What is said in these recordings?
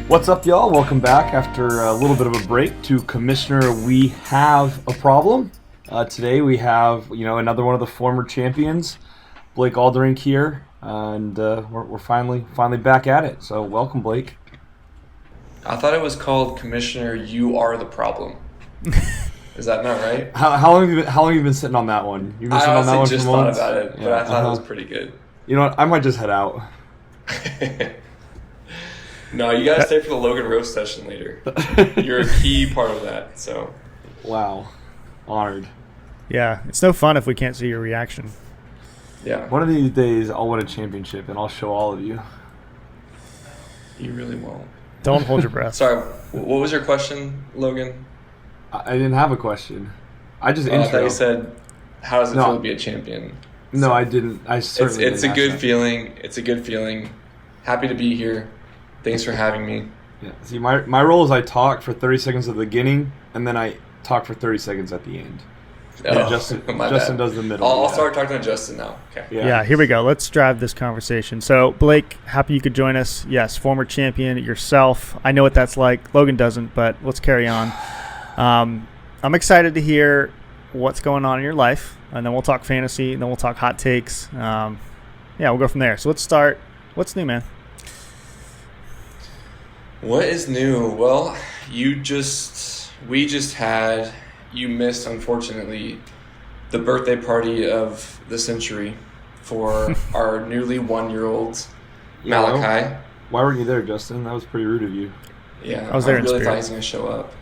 What's up, y'all? Welcome back after a little bit of a break to Commissioner We Have a Problem. Today we have, another one of the former champions, Blake Alderink here, and we're finally back at it. So welcome, Blake. I thought it was called Commissioner You Are the Problem. Is that not right? How long have you been sitting on that one? You've been I sitting on that one honestly just for thought months? about it, but I thought it was pretty good. You know what? I might just head out. No, you gotta stay for the Logan roast session later. You're a key part of that. So, wow, honored. Yeah, it's no fun if we can't see your reaction. yeah, One of these days, I'll win a championship, and I'll show all of you. you really won't. Don't hold your breath. Sorry, what was your question, Logan? I didn't have a question. I just I thought intro. you said, "How does it No. feel to be a champion?" No, I didn't. I certainly It's a didn't good ask that. feeling. It's a good feeling. Happy to be here. Thanks for having me. Yeah. See, my role is I talk for 30 seconds at the beginning, and then I talk for 30 seconds at the end. Yeah, Justin my Justin bad. does the middle. I'll yeah. start talking to Justin now. Okay. Yeah, here we go. Let's drive this conversation. So, Blake, happy you could join us. Yes, former champion yourself. I know what that's like. Logan doesn't, but let's carry on. I'm excited to hear what's going on in your life, and then we'll talk fantasy, and then we'll talk hot takes. We'll go from there. So let's start. What's new, man? What is new? Well, you missed, unfortunately, the birthday party of the century for our newly 1-year-old Malachi. Why weren't you there, Justin? That was pretty rude of you. Yeah, I was there in really spirit. thought he was going to show up.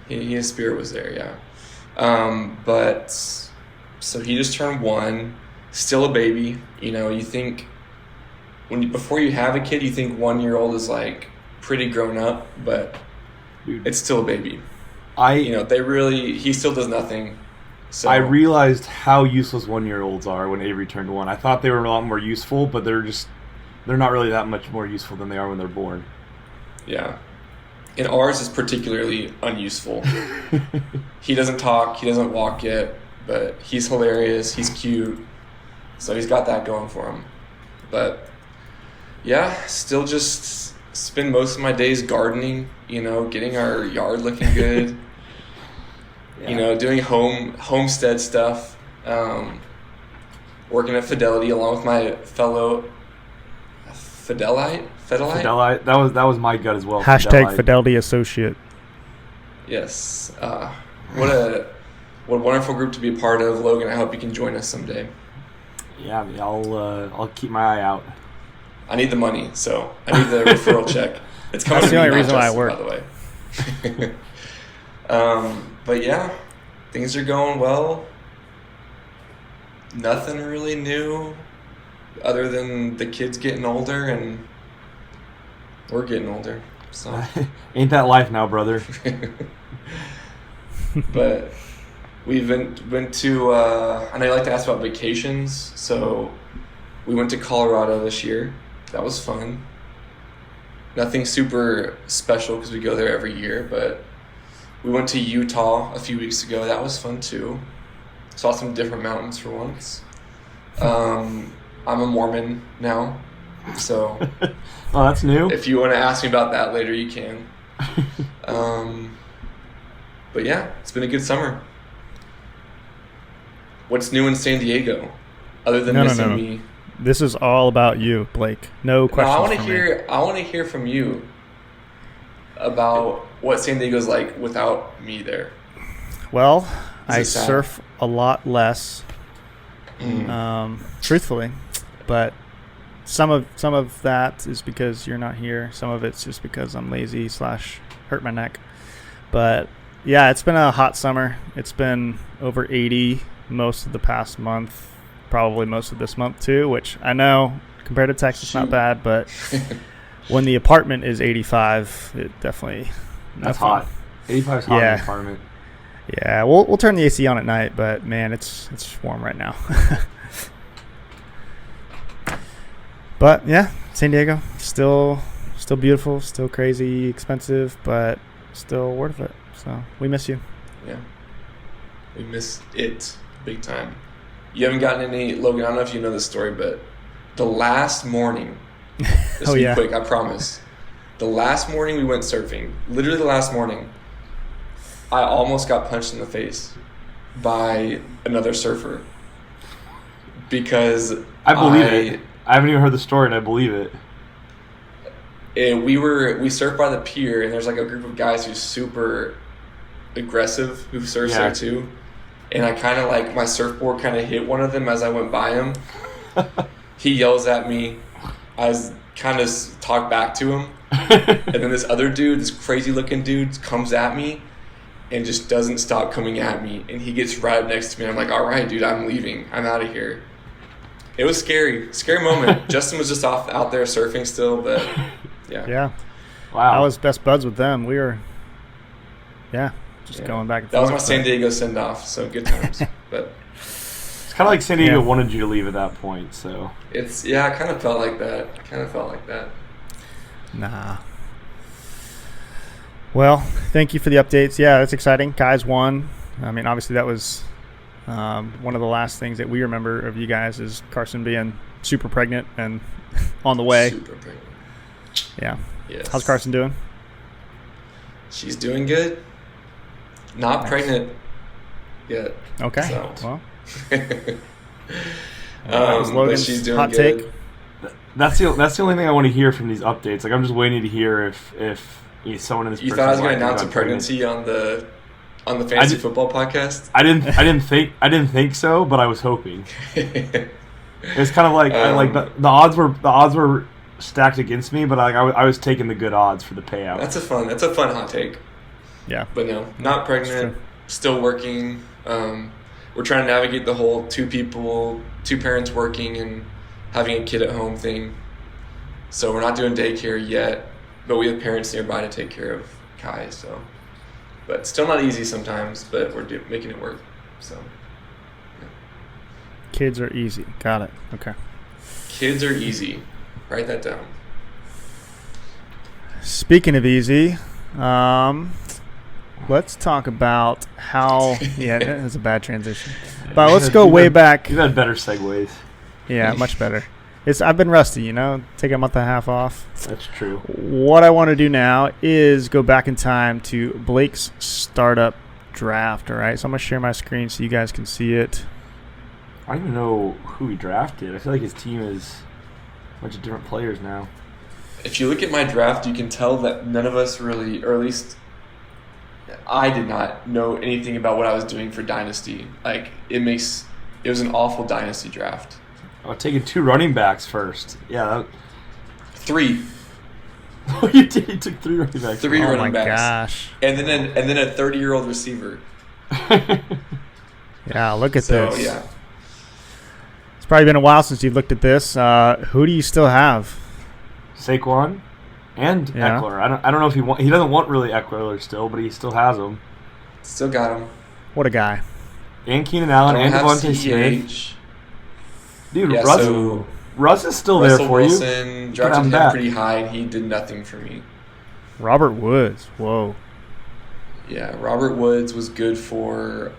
His spirit was there, yeah. But so he just turned 1, still a baby. You think before you have a kid, you think 1-year-old is like pretty grown up, but Dude, it's still a baby. He still does nothing. So I realized how useless 1-year-olds are when Avery turned 1. I thought they were a lot more useful, but they're not really that much more useful than they are when they're born. yeah. And ours is particularly unuseful. He doesn't talk, he doesn't walk yet, but he's hilarious, he's cute. So he's got that going for him. But yeah, still just spend most of my days gardening, getting our yard looking good. Yeah. Doing homestead stuff. Working at Fidelity along with my fellow Fidelite. That was my gut as well. Hashtag Fidelity Associate. Yes. What a wonderful group to be a part of, Logan. I hope you can join us someday. Yeah, I'll keep my eye out. I need the money, so I need the referral check. It's coming That's to the me, only not reason why I Justin, work. by the way. But yeah, things are going well. Nothing really new other than the kids getting older and we're getting older. So, Ain't that life now, brother? but we've went to. I know you like to ask about vacations, so we went to Colorado this year. That was fun. Nothing super special because we go there every year, but we went to Utah a few weeks ago. That was fun too. Saw some different mountains for once. I'm a Mormon now, so Oh, that's new. if you want to ask me about that later, you can. But yeah, it's been a good summer. What's new in San Diego, other than missing No. me? This is all about you, Blake. No questions I want to from me. hear. I want to hear from you about what San Diego's like without me there. Well, Is I it sad? surf a lot less, truthfully, but some of that is because you're not here. Some of it's just because I'm lazy / hurt my neck. But yeah, it's been a hot summer. It's been over 80 most of the past month, probably most of this month too, which I know compared to Texas, not bad, but when the apartment is 85, it definitely That's not fun. hot. 85 is hot in Yeah. the apartment. Yeah, we'll turn the AC on at night, but man, it's warm right now. But yeah, San Diego still beautiful, still crazy expensive, but still worth it. So we miss you. Yeah, we miss it big time. You haven't gotten any, Logan, I don't know if you know this story, but the last morning, this will be quick, I promise. The last morning we went surfing, literally the last morning, I almost got punched in the face by another surfer because I believe it. I haven't even heard the story, and I believe it. And we surfed by the pier, and there's like a group of guys who's super aggressive who surfs there too. And I kind of like my surfboard kind of hit one of them as I went by him. He yells at me. I kind of talk back to him. And then this other dude, this crazy looking dude, comes at me and just doesn't stop coming at me. And he gets right up next to me. I'm like, all right, dude, I'm leaving. I'm out of here. It was scary. Scary moment. Justin was just out there surfing still, but yeah. Yeah. Wow. I was best buds with them. We were, going back and forth. That was my San Diego send-off, so good times. But it's kind of like San Diego wanted you to leave at that point, so. I kind of felt like that. Nah. Well, thank you for the updates. Yeah, that's exciting. Guys won. I mean, obviously that was one of the last things that we remember of you guys is Carson being super pregnant and on the way. Super pregnant. Yeah. Yes. How's Carson doing? She's doing good. Not Nice. pregnant yet. Okay. So. Well, Um, was Logan's but she's doing hot good. take. That's the only thing I want to hear from these updates. Like I'm just waiting to hear if someone in this. You thought I was going to person's announce a got pregnancy on the fantasy football podcast? I didn't think so, but I was hoping. It's kind of like the odds were stacked against me, but I was taking the good odds for the payout. That's a fun hot take. Yeah. But no, not pregnant, still working. We're trying to navigate the whole two parents working and having a kid at home thing. So we're not doing daycare yet, but we have parents nearby to take care of Kai. So, but still not easy sometimes, but we're making it work. So, yeah. Kids are easy. Got it. Okay. Kids are easy. Write that down. Speaking of easy, let's talk about how. Yeah, that was a bad transition. But let's go way back. You've had better segues. Yeah, much better. I've been rusty, take a month and a half off. That's true. What I want to do now is go back in time to Blake's startup draft. All right, so I'm gonna share my screen so you guys can see it. I don't even know who he drafted. I feel like his team is a bunch of different players now. If you look at my draft, you can tell that none of us really, or at least I did not know anything about what I was doing for Dynasty. Like, it was an awful Dynasty draft. Oh, taking 2 running backs first. Yeah. 3. You did. You took 3 running backs. 3 Oh running my backs. gosh. And then a 30-year-old receiver. Yeah, look at So, this. yeah. It's probably been a while since you've looked at this. Who do you still have? Saquon and Yeah. Eckler. I don't know if he doesn't want really Eckler still, but he still has him. Still got him. What a guy. And Keenan Allen and Devontae Smith. CEH. Dude, Yeah, Russ is still Russell there for Wilson you. drafted him back. pretty high, and he did nothing for me. Robert Woods. Whoa. Yeah, Robert Woods was good for.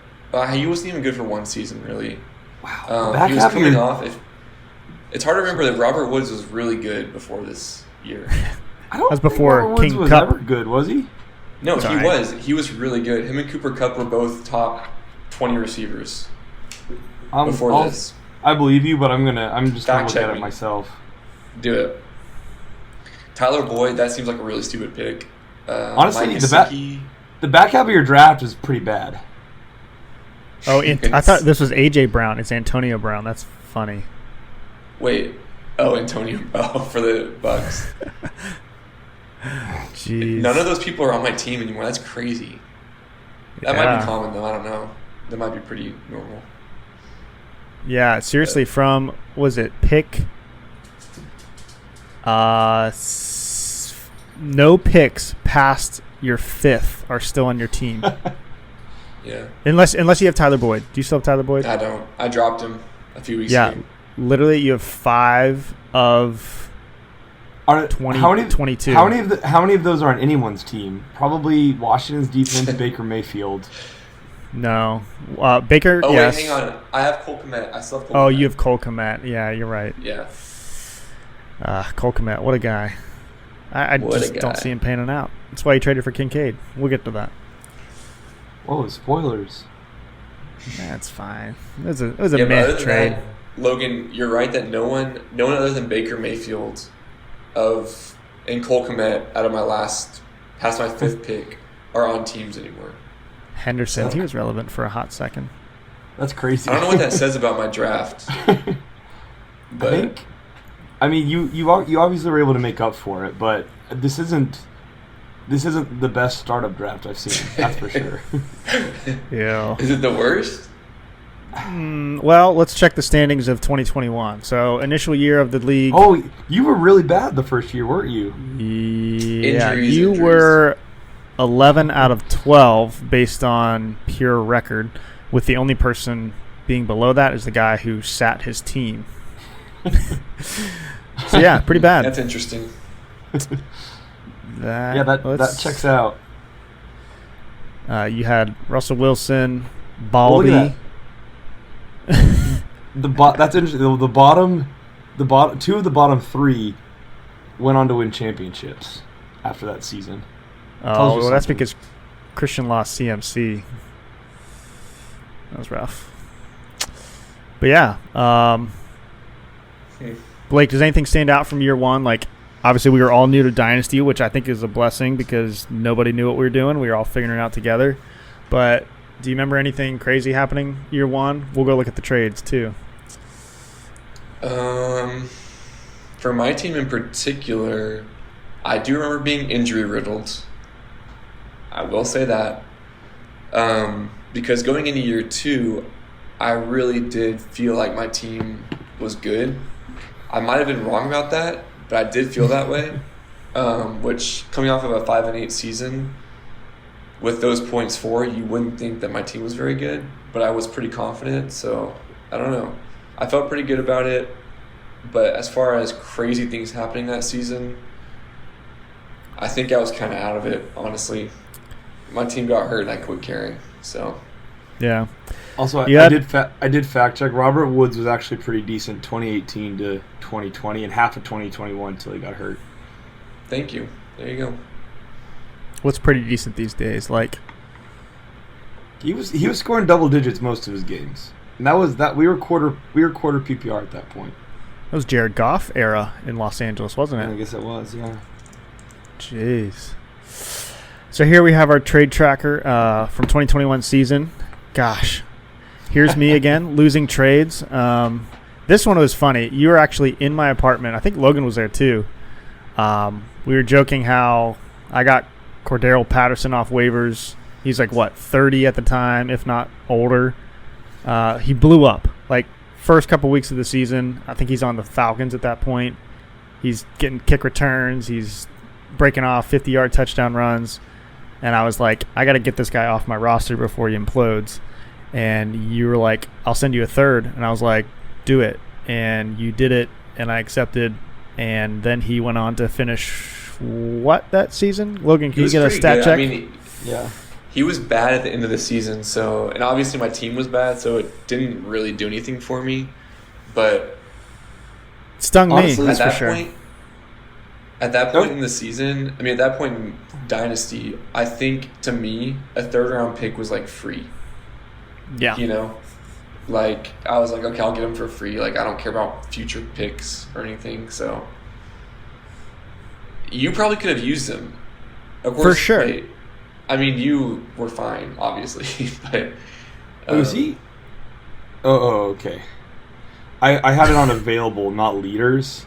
He wasn't even good for one season, really. Wow. He was coming off. It's hard to remember that Robert Woods was really good before this year. I don't That's think before Robert Woods King was Cup. ever good, was he? No, It's he all right. was. He was really good. Him and Cooper Kupp were both top 20 receivers before this. I believe you, but I'm just gonna Fact look check at it me. myself. Do it. Tyler Boyd, that seems like a really stupid pick. Honestly, Mike the back half of your draft is pretty bad. Oh, I thought this was A.J. Brown. It's Antonio Brown. That's funny. Wait. Oh, Antonio. Oh, for the Bucks. Jeez. None of those people are on my team anymore. That's crazy. That might Yeah. be common, though. I don't know. That might be pretty normal. Yeah, seriously, from, was it pick? No picks past your 5th are still on your team. Yeah. Unless you have Tyler Boyd. Do you still have Tyler Boyd? I don't. I dropped him a few weeks Yeah. ago. Literally, you have 5 of 22. How many of those are on anyone's team? Probably Washington's defense, Baker Mayfield. No. Baker, Oh, yes. wait, hang on. I have Cole Kmet. I still have Cole Oh, Kmet. you have Cole Kmet. Yeah, you're right. Yeah. Cole Kmet, what a guy. I What a just don't guy. see him panning out. That's why he traded for Kincaid. We'll get to that. Whoa, spoilers. That's fine. It was a Yeah, but other meh than trade. that, Logan, you're right that no one other than Baker Mayfield and Cole Kmet out of past my 5th pick are on teams anymore. Henderson, So- he was relevant for a hot second. That's crazy. I don't know what that says about my draft. But I mean, you obviously were able to make up for it, but this isn't the best startup draft I've seen. That's for sure. Yeah. is it the worst? Well, let's check the standings of 2021. So, initial year of the league. Oh, you were really bad the first year, weren't you? Yeah, Injuries. you were 11 out of 12 based on pure record, with the only person being below that is the guy who sat his team. So, yeah, pretty bad. That's interesting. That checks out. You had Russell Wilson, Well, Baldy. look at that. That's interesting. The bottom, two of the bottom 3 went on to win championships after that season. Tells Oh, you well, that's something. because Christian lost CMC. That was rough. But yeah, Blake, does anything stand out from year one? Like, obviously, we were all new to Dynasty, which I think is a blessing because nobody knew what we were doing. We were all figuring it out together. But do you remember anything crazy happening year one? We'll go look at the trades, too. For my team in particular, I do remember being injury riddled. I will say that. Because going into year 2, I really did feel like my team was good. I might have been wrong about that, but I did feel that way. Which, coming off of a 5-8 season, with those points for, you wouldn't think that my team was very good, but I was pretty confident, so I don't know. I felt pretty good about it, but as far as crazy things happening that season, I think I was kind of out of it, honestly. My team got hurt and I quit caring, so. Yeah. Also, You had- I did fact check. Robert Woods was actually pretty decent 2018 to 2020 and half of 2021 until he got hurt. Thank you. There you go. What's pretty decent these days? Like, He was scoring double digits most of his games. And we were quarter PPR at that point. that was Jared Goff era in Los Angeles, wasn't I it? guess it was, yeah. Jeez. So here we have our trade tracker from 2021 season. Gosh, here's me again losing trades. This one was funny. You were actually in my apartment. I think Logan was there too. We were joking how I got Cordero Patterson off waivers. He's like, what, 30 at the time, if not older. He blew up. Like, first couple weeks of the season, I think he's on the Falcons at that point. He's getting kick returns. He's breaking off 50-yard touchdown runs. And I was like, I got to get this guy off my roster before he implodes. And you were like, I'll send you a third. And I was like, do it. And you did it, and I accepted. And then he went on to finish what that season? Logan, can you get a stat check? I mean, Yeah. he was bad at the end of the season, so, and obviously my team was bad, so it didn't really do anything for me. But It stung honestly, me, at that's for that sure. point, at that point in the season, I mean, at that point in Dynasty, I think to me a 3rd round pick was like free. Yeah. You know, like I was like, okay, I'll get him for free. Like I don't care about future picks or anything. So you probably could have used him, of course. For sure. I mean, you were fine, obviously, but Was he? Oh, okay. I had it on available, not leaders,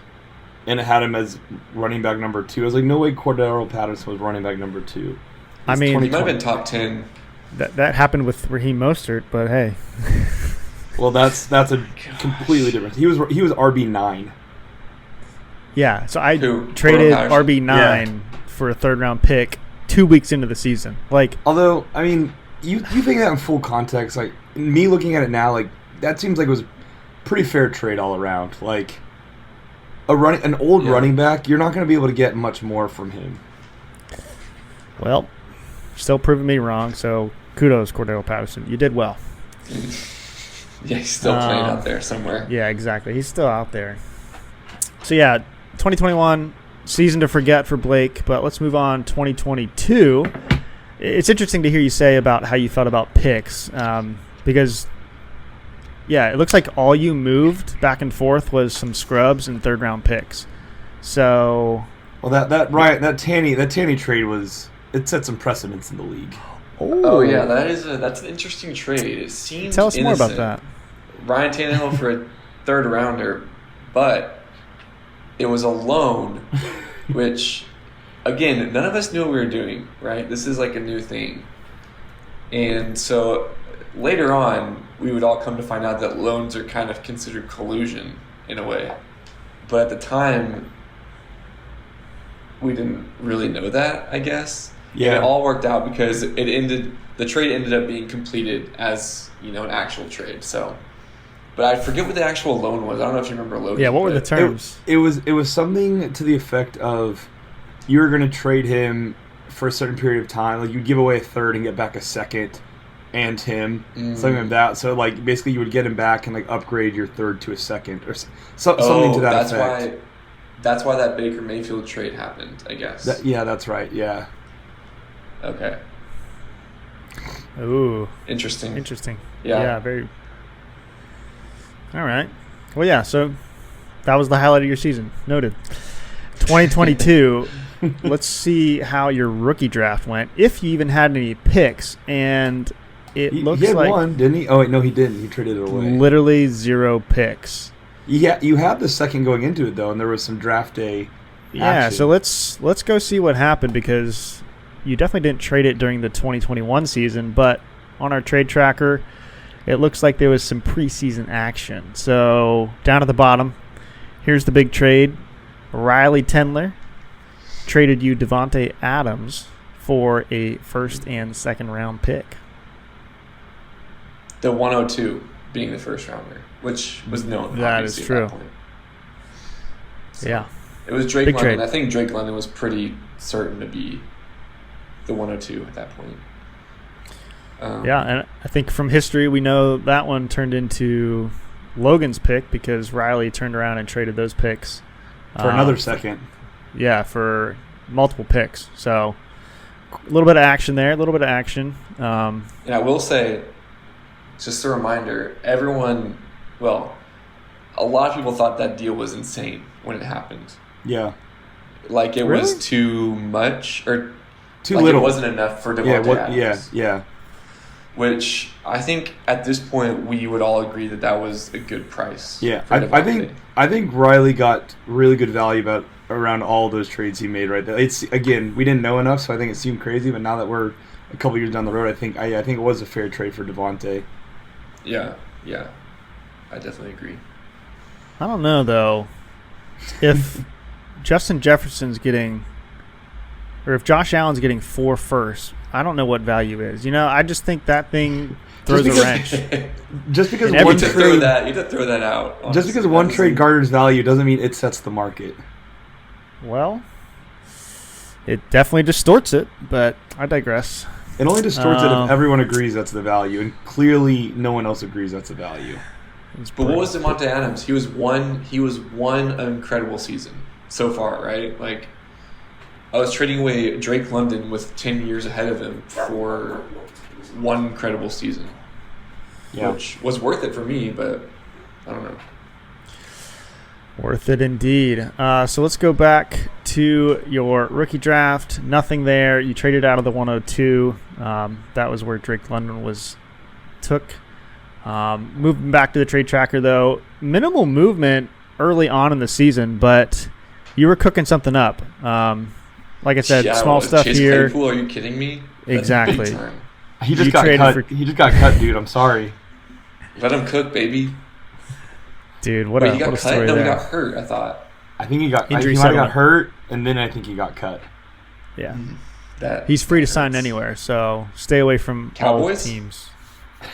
and it had him as running back number 2. I was like, no way Cordero Patterson was running back number 2. I mean, he might have been top 10. that happened with Raheem Mostert, but hey. Well, that's a completely different. He was RB9. Yeah, so I Who? traded Patterson? RB9 for a 3rd round pick 2 weeks into the season. Like, Although, I mean, you think that in full context, like me looking at it now, like that seems like it was a pretty fair trade all around. Like an old running back, you're not going to be able to get much more from him. well, still proving me wrong, so kudos, Cordero Patterson. You did well. Yeah, he's still playing out there somewhere. Yeah, exactly. He's still out there. So, yeah, 2021, season to forget for Blake, but let's move on. 2022. It's interesting to hear you say about how you felt about picks, because, yeah, it looks like all you moved back and forth was some scrubs and third-round picks. So, well, that Tanny trade it set some precedents in the league. Oh yeah, that's an interesting trade. It seems tell us innocent. more about that. Ryan Tannehill for a third rounder, but it was a loan, which, again, none of us knew what we were doing, right? This is like a new thing. And so later on, we would all come to find out that loans are kind of considered collusion in a way. But at the time, we didn't really know that, I guess. Yeah. And it all worked out because the trade ended up being completed as, an actual trade. So, but I forget what the actual loan was. I don't know if you remember Logan. Yeah, what were the terms? It was something to the effect of you were going to trade him for a certain period of time. Like, you'd give away a third and get back a second and him, something like that. So, like, basically you would get him back and, like, upgrade your third to a second or something to that effect. That's why that Baker Mayfield trade happened, I guess. That's right, yeah. Okay. Ooh. Interesting. Yeah, very. All right. Well, yeah, so that was the highlight of your season. Noted. 2022, let's see how your rookie draft went, if you even had any picks. And it looks he had like one, didn't he? Oh, wait, no, he didn't. He traded it away. Literally 0 picks. Yeah, you had the second going into it, though, and there was some draft day Yeah, action. so let's go see what happened, because you definitely didn't trade it during the 2021 season, but on our trade tracker, it looks like there was some preseason action. So down at the bottom, here's the big trade. Riley Tendler traded you Devontae Adams for a first and second round pick. The 102 being the first rounder, which was known. That is true. At that point. So Yeah. It was Drake Big London. trade. I think Drake London was pretty certain to be the 102 at that point. Yeah, and I think from history we know that one turned into Logan's pick because Riley turned around and traded those picks. For another second. Yeah, for multiple picks. So a little bit of action there, And I will say, just a reminder, a lot of people thought that deal was insane when it happened. Yeah. Like it Really? was too much or Too like little. it wasn't enough for Devontae Adams. Yeah. Which I think at this point we would all agree that was a good price. Yeah, for I Devontae. think Riley got really good value around all those trades he made right there. It's again, we didn't know enough, so I think it seemed crazy. But now that we're a couple years down the road, I think it was a fair trade for Devontae. Yeah, I definitely agree. I don't know, though, if Justin Jefferson's getting – or if Josh Allen's getting 4 firsts, I don't know what value is. I just think that thing throws a wrench. Just because In one every trade, you have to throw that out. Honestly. just because one trade garners value doesn't mean it sets the market. Well, it definitely distorts it, but I digress. It only distorts it if everyone agrees that's the value, and clearly no one else agrees that's the value. But what was Devontae Adams? He was one incredible season so far, right? Like I was trading away Drake London with 10 years ahead of him for one incredible season, which was worth it for me, but I don't know. Worth it indeed. So let's go back to your rookie draft. Nothing there. You traded out of the 102. That was where Drake London took. Moving back to the trade tracker, though, minimal movement early on in the season, but you were cooking something up. Like I said, small stuff Chase here. Claypool, are you kidding me? That's Exactly. big time. He just You got traded cut. He just got cut, dude. I'm sorry. Let him cook, baby. Dude, what Wait, he a got story cut? No, there. he got hurt, I thought. I think he might have Injury got settlement. hurt, and then I think he got cut. Yeah. He's Free to sign anywhere, so stay away from all Cowboys? teams.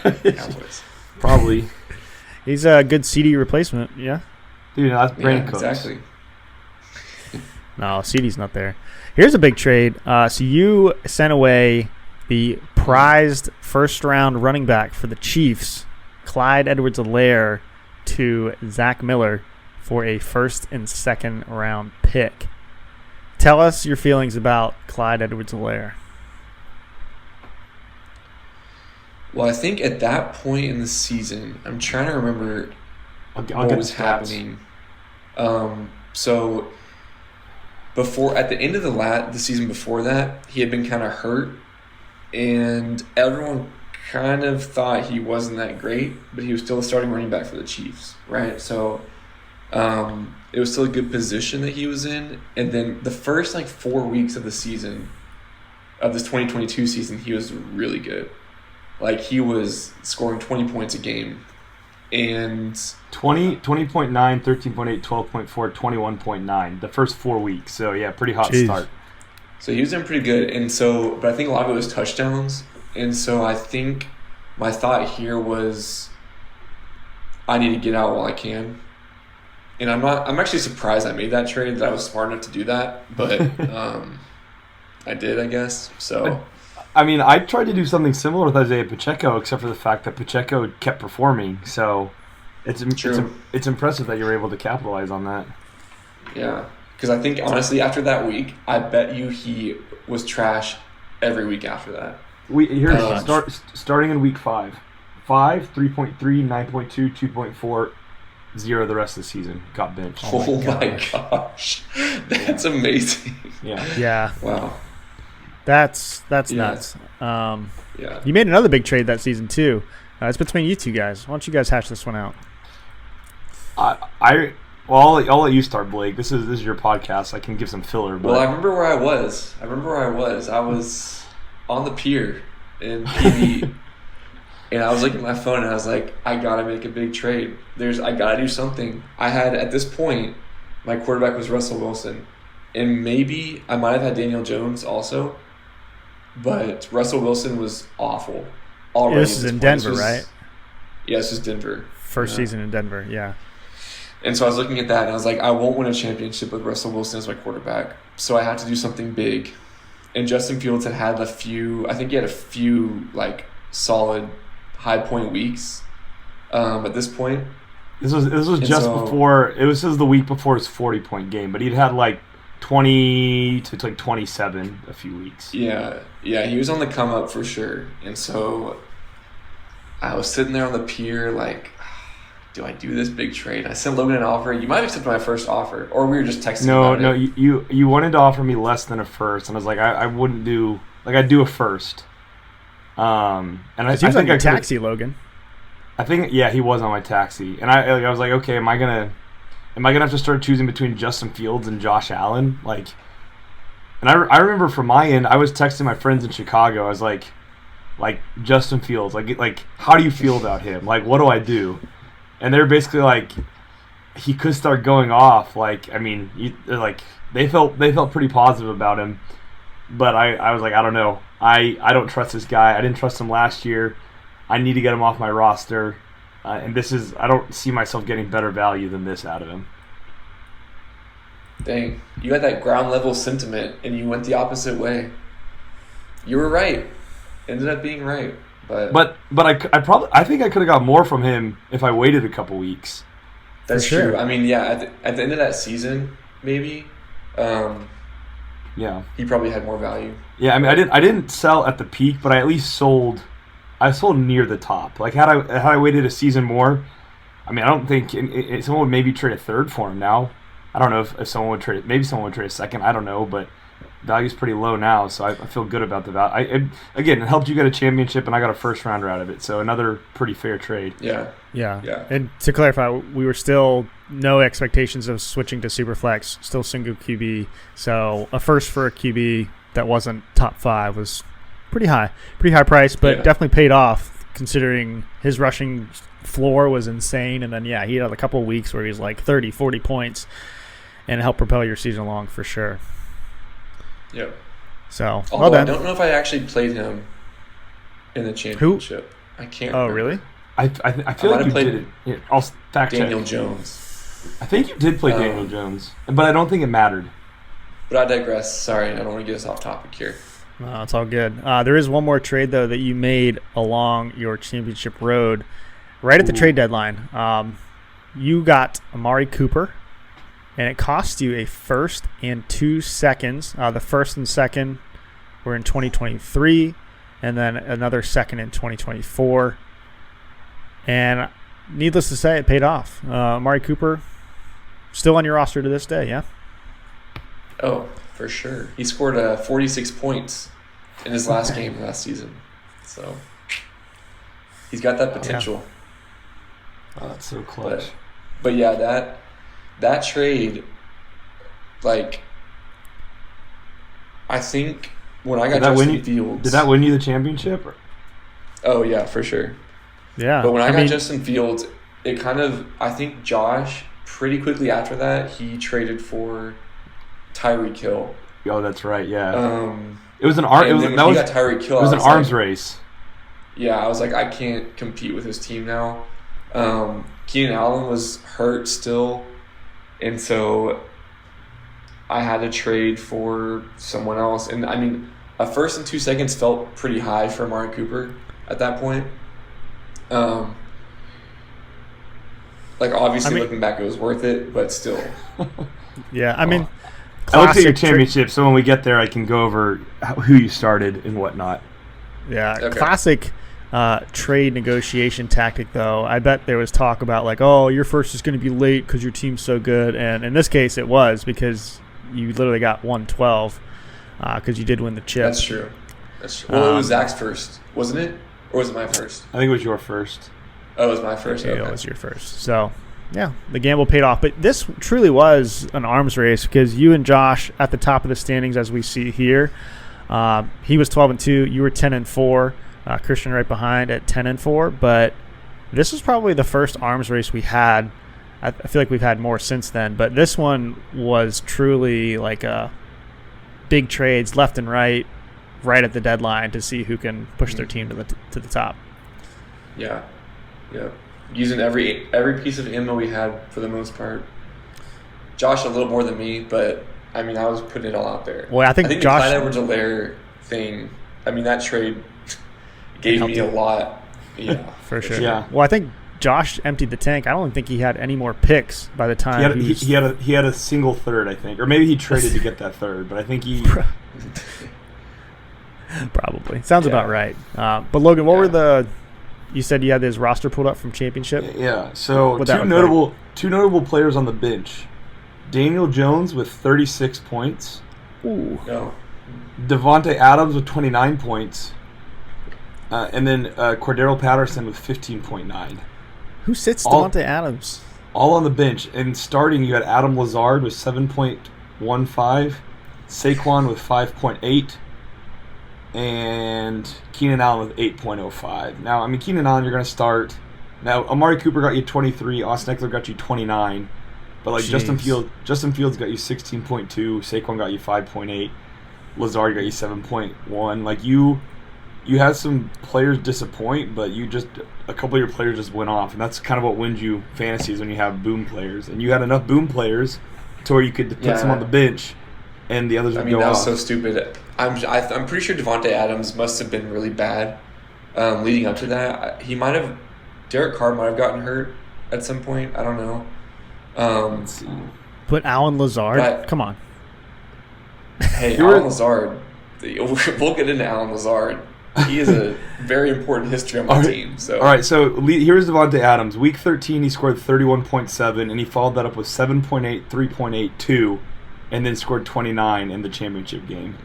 Cowboys. Probably. He's a good CD replacement, yeah? Dude, no, that's Brandon Yeah, Cooks. exactly. No, CD's not there. Here's a big trade. So you sent away the prized first-round running back for the Chiefs, Clyde Edwards-Helaire, to Zach Miller for a first and second round pick. Tell us your feelings about Clyde Edwards-Helaire. Well, I think at that point in the season, I'm trying to remember what was happening. So at the end of the season before that, he had been kind of hurt, and everyone kind of thought he wasn't that great, but he was still a starting running back for the Chiefs, right? So it was still a good position that he was in. And then the first 4 weeks of the season, of this 2022 season, he was really good. He was scoring 20 points a game. And 20.9, 13.8, 12.4, 21.9 the first 4 weeks. So yeah, pretty hot start. So he was doing pretty good. And so, but I think a lot of it was touchdowns. And so I think my thought here was I need to get out while I can. And I'm actually surprised I made that trade, that I was smart enough to do that. But I did, I guess. So I mean, I tried to do something similar with Isaiah Pacheco, except for the fact that Pacheco kept performing. So it's impressive that you were able to capitalize on that. Yeah, because I think, honestly, after that week, I bet you he was trash every week after that. Starting in week 5. 5, 3.3, 9.2, 2.4, 0 the rest of the season. Got benched. Oh my gosh. That's amazing. Yeah. Wow. That's nuts. Yeah. You made another big trade that season too. It's between you two guys. Why don't you guys hash this one out? I'll let you start, Blake. This is your podcast. I can give some filler. But... Well, I remember where I was. I was on the pier in PB, and I was looking at my phone, and I was like, I gotta make a big trade. I gotta do something. I had, at this point, my quarterback was Russell Wilson, and maybe I might have had Daniel Jones also. But Russell Wilson was awful already. This is in Denver, right? Yeah, this is Denver. First season in Denver, yeah. And so I was looking at that, and I was like, I won't win a championship with Russell Wilson as my quarterback. So I had to do something big. And Justin Fields had a few solid high point weeks at this point. This was before. It was the week before his 40-point game, but he'd had 20 to 27 a few weeks. Yeah, he was on the come up for sure. And so I was sitting there on the pier do I do this big trade? I sent Logan an offer. You might have accepted my first offer, or we were just texting about it. You wanted to offer me less than a first, and I was like, I wouldn't do I'd do a first. And I think on your taxi, Logan. I think he was on my taxi, and I was like, okay, am I gonna have to start choosing between Justin Fields and Josh Allen? And I remember from my end, I was texting my friends in Chicago. I was like Justin Fields, how do you feel about him? What do I do? And they're basically he could start going off. They felt pretty positive about him, but I was like, I don't know. I don't trust this guy. I didn't trust him last year. I need to get him off my roster. And I don't see myself getting better value than this out of him. Dang, you had that ground level sentiment, and you went the opposite way. You were right. Ended up being right, but I think I could have got more from him if I waited a couple weeks. That's true. I mean, yeah, at the end of that season, maybe. Yeah, he probably had more value. Yeah, I mean, I didn't sell at the peak, but I at least sold. I sold near the top. Had I waited a season more, I mean, I don't think someone would maybe trade a third for him now. I don't know if someone would trade. Maybe someone would trade a second. I don't know, but value's pretty low now, so I feel good about the value. Again, it helped you get a championship, and I got a first rounder out of it, so another pretty fair trade. Yeah. And to clarify, we were still no expectations of switching to Superflex, still single QB. So a first for a QB that wasn't top 5 was pretty high price, but definitely paid off considering his rushing floor was insane. And then, he had a couple of weeks where he was 30, 40 points and helped propel your season along for sure. Yep. So, well done. I don't know if I actually played him in the championship. Who? I can't remember. Really? I feel like you did it. Here, I'll fact check. Daniel Jones. I think you did play Daniel Jones, but I don't think it mattered. But I digress. Sorry, I don't want to get us off topic here. No, it's all good. There is one more trade, though, that you made along your championship road right at the trade deadline. You got Amari Cooper and it cost you a first and 2 seconds. The first and second were in 2023, and then another second in 2024. And needless to say, it paid off. Amari Cooper, still on your roster to this day, yeah? Oh, for sure. He scored 46 points in his last game last season. So he's got that potential. Oh, that's so close. But yeah, that trade, like, I think when I got Justin Fields... Did that win you the championship? Oh, yeah, for sure. Yeah. But when I got Justin Fields, it kind of... I think Josh, pretty quickly after that, he traded for Tyreek Hill. Oh, that's right, yeah. It was an arms race. Yeah, I was like, I can't compete with his team now. Keenan Allen was hurt still, and so I had to trade for someone else. And I mean, a first and 2 seconds felt pretty high for Amari Cooper at that point. Like, obviously, looking back, it was worth it, but still. Yeah, I mean, I looked at your championship, so when we get there, I can go over who you started and whatnot. Yeah, okay. Classic trade negotiation tactic, though. I bet there was talk about, like, oh, your first is going to be late because your team's so good. And in this case, it was because you literally got 112 because you did win the chip. That's true. Well, it was Zach's first, wasn't it? Or was it my first? I think it was your first. Oh, it was my first. Okay. It was your first. So, yeah, the gamble paid off. But this truly was an arms race because you and Josh at the top of the standings, as we see here. He was 12-2. You were 10-4. Christian right behind at 10-4. But this was probably the first arms race we had. I feel like we've had more since then. But this one was truly like big trades left and right at the deadline to see who can push their team to the top. Yeah. Yeah. Using every piece of ammo we had for the most part. Josh a little more than me, but I mean, I was putting it all out there. Well, I think the Josh, Clyde Edwards-Helaire thing, I mean, that trade gave me a lot. Yeah, for sure. Yeah. Well, I think Josh emptied the tank. I don't think he had any more picks by the time he had a single third, I think, or maybe he traded to get that third. But I think he probably sounds about right. But Logan, what were the? You said you had his roster pulled up from championship. Yeah. So two notable players on the bench: Daniel Jones with 36 points. Ooh. No. Devontae Adams with 29 points. And then Cordero Patterson with 15.9. Who sits Devontae Adams? All on the bench. And starting, you had Adam Lazard with 7.15, Saquon with 5.8, and Keenan Allen with 8.05. Now, I mean, Keenan Allen, you're going to start. Now, Amari Cooper got you 23. Austin Eckler got you 29. But, like, Justin Fields got you 16.2. Saquon got you 5.8. Lazard got you 7.1. Like, you had some players disappoint, but a couple of your players just went off, and that's kind of what wins you fantasies when you have boom players. And you had enough boom players to where you could put some on the bench, and the others would go off. That was so stupid. I'm pretty sure Devontae Adams must have been really bad leading up to that. Derek Carr might have gotten hurt at some point. I don't know. Let's see. Put Alan Lazard? Come on. Hey, Alan Lazard. We'll get into Alan Lazard. He is a very important history on my team. So. All right, so here's Devontae Adams. Week 13, he scored 31.7, and he followed that up with 7.8, 3.82, and then scored 29 in the championship game.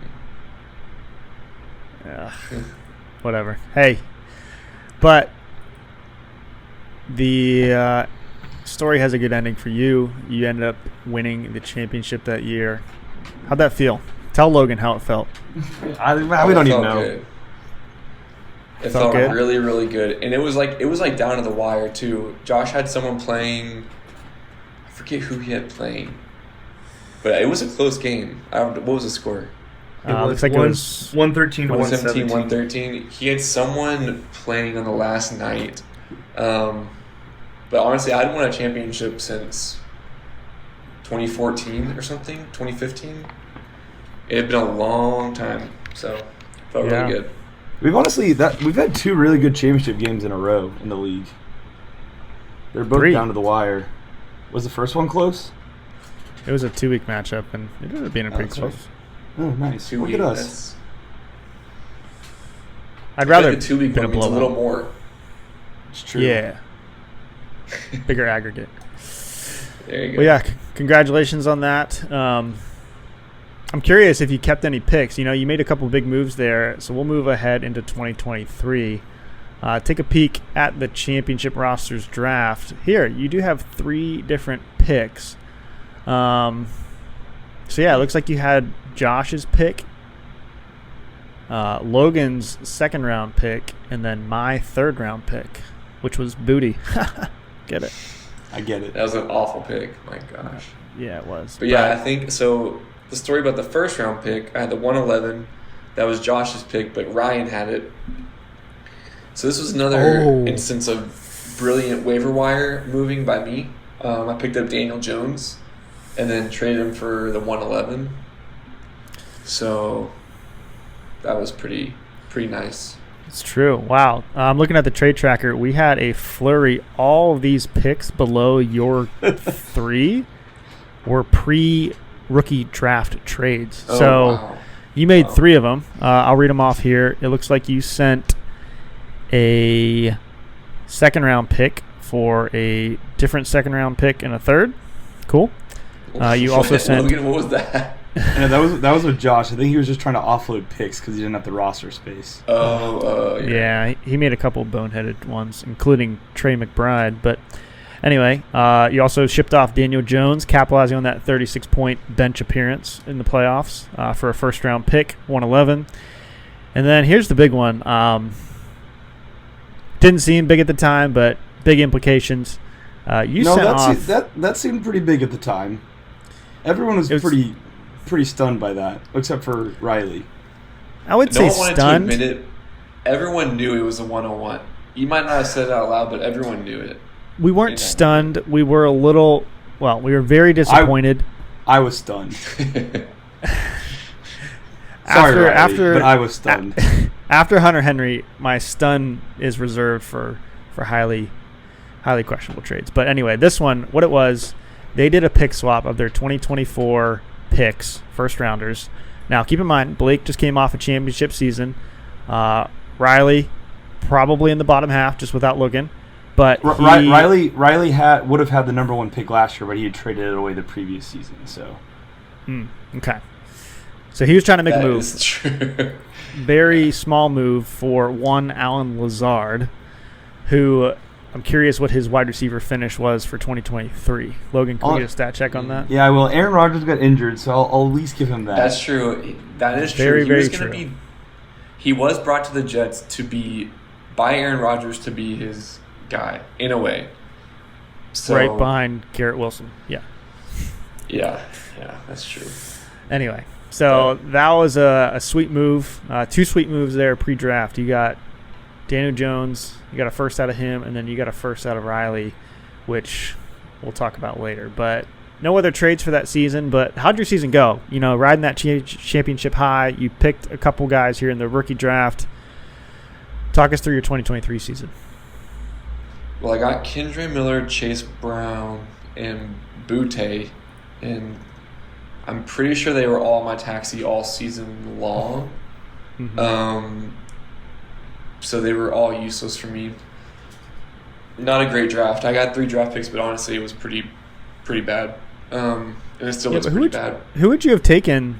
Yeah, whatever. Hey, but the story has a good ending for you. You ended up winning the championship that year. How'd that feel? Tell Logan how it felt. We don't even know. Good. It felt good? Really, really good, and it was like down to the wire too. Josh had someone playing. I forget who he had playing, but it was a close game. What was the score? Looks like it was 113 to 117. 113. He had someone playing on the last night, but honestly, I hadn't won a championship since 2014 or something. 2015. It had been a long time, so it felt really good. We've had two really good championship games in a row in the league. They're both down to the wire. Was the first one close? It was a 2-week matchup, and it ended up being a pretty that's close. right. Oh, nice. 2 Look week. at us. I'd I rather think the 2 week been one means a little blowout. more. It's true. Yeah. Bigger aggregate. There you go. Well, yeah, congratulations on that. I'm curious if you kept any picks. You know, you made a couple big moves there, so we'll move ahead into 2023. Take a peek at the championship rosters draft. Here, you do have 3 different picks. So, yeah, it looks like you had Josh's pick, Logan's second-round pick, and then my third-round pick, which was Booty. Get it? I get it. That was an awful pick. My gosh. Yeah, it was. But yeah, I think so. The story about the first round pick, I had the 111. That was Josh's pick, but Ryan had it. So this was another instance of brilliant waiver wire moving by me. I picked up Daniel Jones and then traded him for the 111. So that was pretty nice. It's true. Wow. I'm looking at the trade tracker. We had a flurry. All of these picks below your 3 were pre-rookie draft trades. Oh, so wow. you made 3 of them. I'll read them off here. It looks like you sent a second-round pick for a different second-round pick and a third. Cool. You also sent... Logan, what was that? And that was with Josh. I think he was just trying to offload picks because he didn't have the roster space. Yeah, he made a couple boneheaded ones, including Trey McBride. But anyway, you also shipped off Daniel Jones, capitalizing on that 36-point bench appearance in the playoffs for a first-round pick, 111. And then here's the big one. Didn't seem big at the time, but big implications. That seemed pretty big at the time. Everyone was pretty stunned by that, except for Riley. I would say stunned. No one wanted to admit it. Everyone knew it was a 101. You might not have said it out loud, but everyone knew it. We weren't stunned. We were we were very disappointed. I was stunned. Sorry, Riley, but I was stunned. After Hunter Henry, my stun is reserved for highly questionable trades. But anyway, this one, what it was, they did a pick swap of their 2024 picks, first rounders. Now, keep in mind, Blake just came off a championship season. Riley, probably in the bottom half, just without looking. But Riley would have had the number 1 pick last year, but he had traded it away the previous season. So, okay. So he was trying to make a move. That is true. Very small move for one Alan Lazard, who I'm curious what his wide receiver finish was for 2023. Logan, can we get a stat check on that? Yeah, well, Aaron Rodgers got injured, so I'll at least give him that. That's true. That is very, true. very true. He was brought to the Jets by Aaron Rodgers to be his guy, in a way. So, right behind Garrett Wilson. Yeah. Yeah, that's true. Anyway, so that was a sweet move. 2 sweet moves there pre-draft. You got Daniel Jones, you got a first out of him, and then you got a first out of Riley, which we'll talk about later. But no other trades for that season. But how'd your season go? You know, riding that championship high. You picked a couple guys here in the rookie draft. Talk us through your 2023 season. Well, I got Kendre Miller, Chase Brown, and Butte, and I'm pretty sure they were all my taxi all season long. Mm-hmm. So they were all useless for me. Not a great draft. I got 3 draft picks, but honestly, it was pretty bad. And it still looks pretty bad. Who would you have taken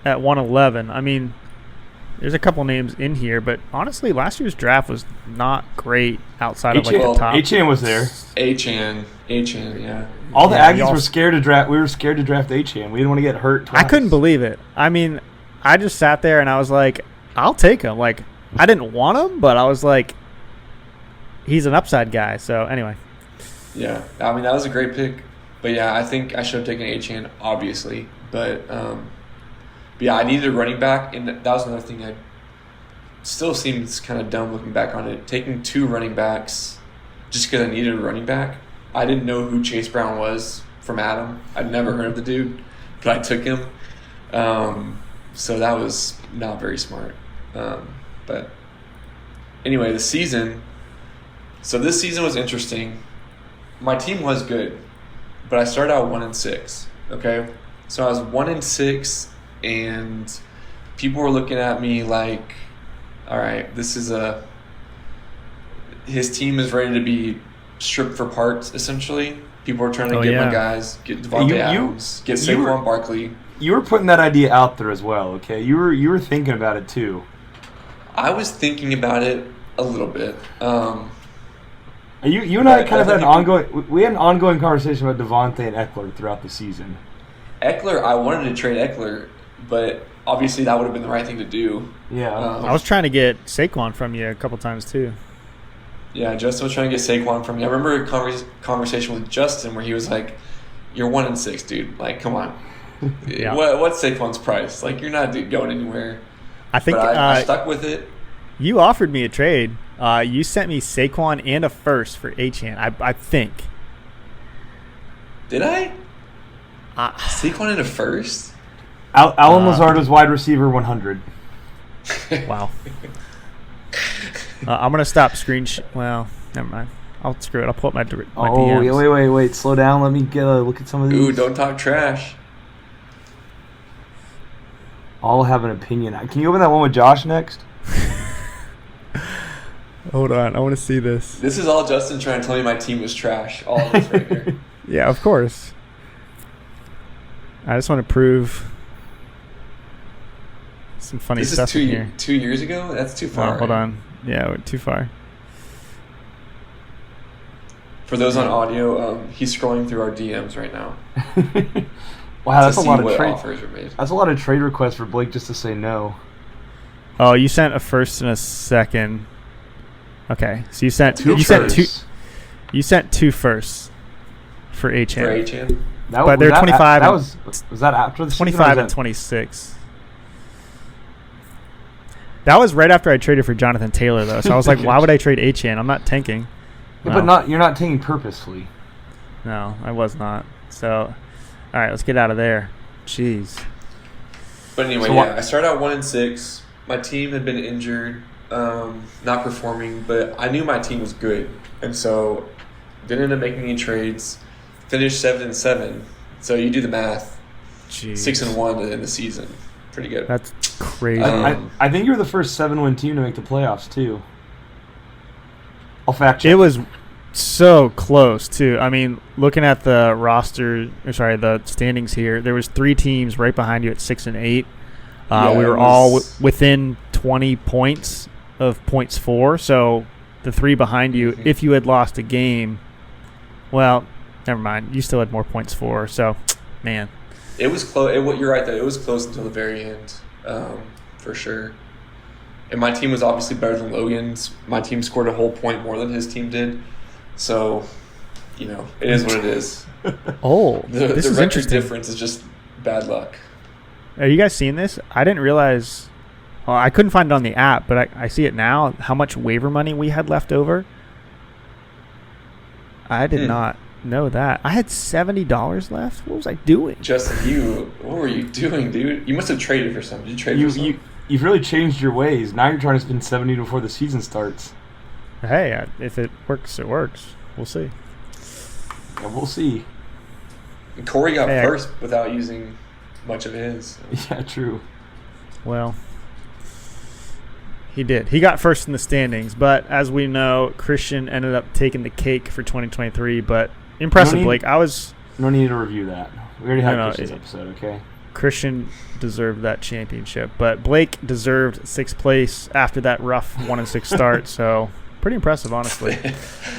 at 111? I mean, there's a couple names in here, but honestly, last year's draft was not great outside of like the top. Achane was there. Achane, yeah. All the Aggies were scared to draft. We were scared to draft Achane. We didn't want to get hurt twice. I couldn't believe it. I mean, I just sat there and I was like, I'll take him. Like, I didn't want him, but I was like, he's an upside guy. So anyway. Yeah, I mean, that was a great pick. But yeah, I think I should have taken Achane, obviously. But yeah, I needed a running back, and that was another thing. I still seems kind of dumb looking back on it. Taking 2 running backs just because I needed a running back. I didn't know who Chase Brown was from Adam. I'd never heard of the dude, but I took him. So that was not very smart. But anyway, the season. So this season was interesting. My team was good, but I started out 1-6. Okay, so I was 1-6, and people were looking at me like, all right, his team is ready to be stripped for parts, essentially. People are trying to get my guys, get Devontae Adams, get Saquon Barkley. You were putting that idea out there as well, okay? You were thinking about it too. I was thinking about it a little bit. You and I kind of had an ongoing conversation about Devontae and Eckler throughout the season. Eckler, I wanted to trade Eckler, but obviously that would have been the right thing to do. Yeah. I was trying to get Saquon from you a couple times too. Yeah, Justin was trying to get Saquon from me. I remember a conversation with Justin where he was like, "You're 1-6, dude. Like, come on. Yeah. What's Saquon's price? Like, you're not going anywhere." I think I stuck with it. You offered me a trade. You sent me Saquon and a first for Achane. I think. Did I? Saquon and a first? Alan Lazardo's wide receiver 100. Wow. I'm gonna stop Well, never mind. I'll screw it. I'll pull up my DMs. Wait. Slow down. Let me get a look at some of these. Ooh, don't talk trash. I'll have an opinion. Can you open that one with Josh next? Hold on. I want to see this. This is all Justin trying to tell me my team was trash. All of this right here. Yeah, of course. I just want to prove some funny stuff in here. 2 years ago? That's too far. Oh, hold on. Yeah, we're too far. For those on audio, he's scrolling through our DMs right now. Wow, that's a lot of trade offers are made. That's a lot of trade requests for Blake just to say no. Oh, you sent a first and a second. Okay, so you sent two firsts for Achane. For Achane. But they're 25. Was that after the 25 and 26. That was right after I traded for Jonathan Taylor, though. So I was like, why would I trade Achane? I'm not tanking. Yeah, but you're not tanking purposefully. No, I was not. So, all right, let's get out of there. Jeez. But anyway, I started out 1-6. My team had been injured, not performing, but I knew my team was good, and so didn't end up making any trades. Finished 7-7. So you do the math. Jeez. 6-1 in the season. Pretty good. That's crazy. I think you were the first 7-win team to make the playoffs too. I'll fact check. It was so close too. I mean, looking at the the standings here, there was 3 teams right behind you at 6 and 8. We were all within 20 points of points for. So the 3 behind you, if you had lost a game, well, never mind. You still had more points for. So, man. It was close. You're right, though. It was close until the very end, for sure. And my team was obviously better than Logan's. My team scored a whole point more than his team did. So, it is what it is. Oh, the this is record interesting. difference is just bad luck. Are you guys seeing this? I didn't realize. Well, I couldn't find it on the app, but I see it now. How much waiver money we had left over? I did not know that. I had $70 left. What was I doing? Justin, what were you doing, dude? You must have traded for something. Did you trade for something? You've really changed your ways. Now you're trying to spend 70 before the season starts. Hey, if it works, it works. We'll see. Yeah, we'll see. And Corey got first without using much of his. Yeah, true. Well, he did. He got first in the standings, but as we know, Christian ended up taking the cake for 2023. But impressive, Blake. No need to review that. We already had Christian's episode, okay? Christian deserved that championship, but Blake deserved 6th place after that rough 1-6 start. So pretty impressive, honestly.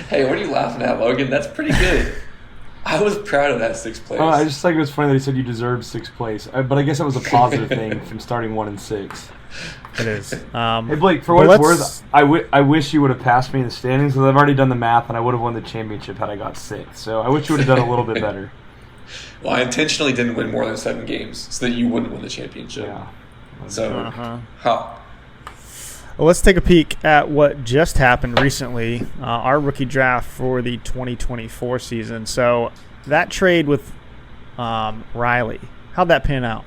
Hey, what are you laughing at, Logan? That's pretty good. I was proud of that 6th place. I just think it was funny that he said you deserved 6th place, but I guess that was a positive thing from starting 1-6. It is. Hey Blake, for what it's worth, I wish you would have passed me in the standings because I've already done the math and I would have won the championship had I got 6th. So I wish you would have done a little bit better. Well, I intentionally didn't win more than 7 games so that you wouldn't win the championship. Yeah. So, Well, let's take a peek at what just happened recently, our rookie draft for the 2024 season. So that trade with Riley, how'd that pan out?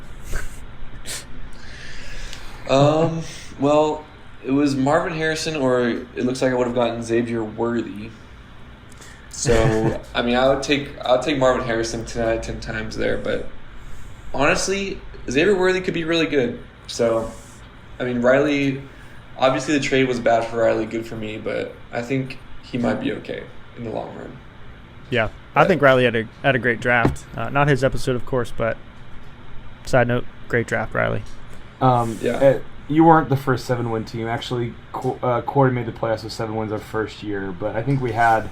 Well, it was Marvin Harrison, or it looks like I would have gotten Xavier Worthy. So I mean, I'll take Marvin Harrison 10 out of 10 times there. But honestly, Xavier Worthy could be really good. So I mean, Riley. Obviously, the trade was bad for Riley, good for me, but I think he might be okay in the long run. Yeah, I think Riley had a great draft. Not his episode, of course, but side note, great draft, Riley. You weren't the first 7-win team. Actually, Corey made the playoffs with 7 wins our first year, but I think we either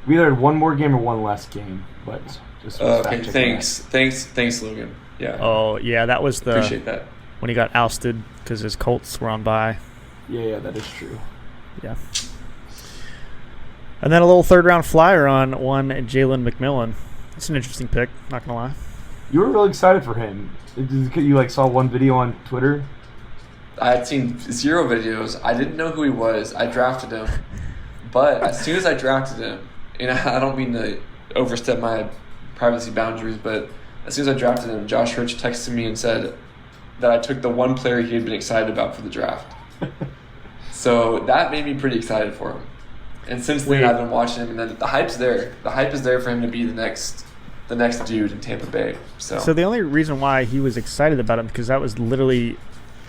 had one more game or one less game. But just okay, thanks, Logan. Yeah. Oh yeah, that was appreciate that when he got ousted because his Colts were on bye. Yeah, that is true. Yeah. And then a little third-round flyer on one Jalen McMillan. That's an interesting pick, not going to lie. You were really excited for him. You saw one video on Twitter? I had seen 0 videos. I didn't know who he was. I drafted him. But as soon as I drafted him, and I don't mean to overstep my privacy boundaries, but as soon as I drafted him, Josh Rich texted me and said that I took the one player he had been excited about for the draft. So that made me pretty excited for him. And since then, I've been watching him, and then the hype's there. The hype is there for him to be the next dude in Tampa Bay. So the only reason why he was excited about him because that was literally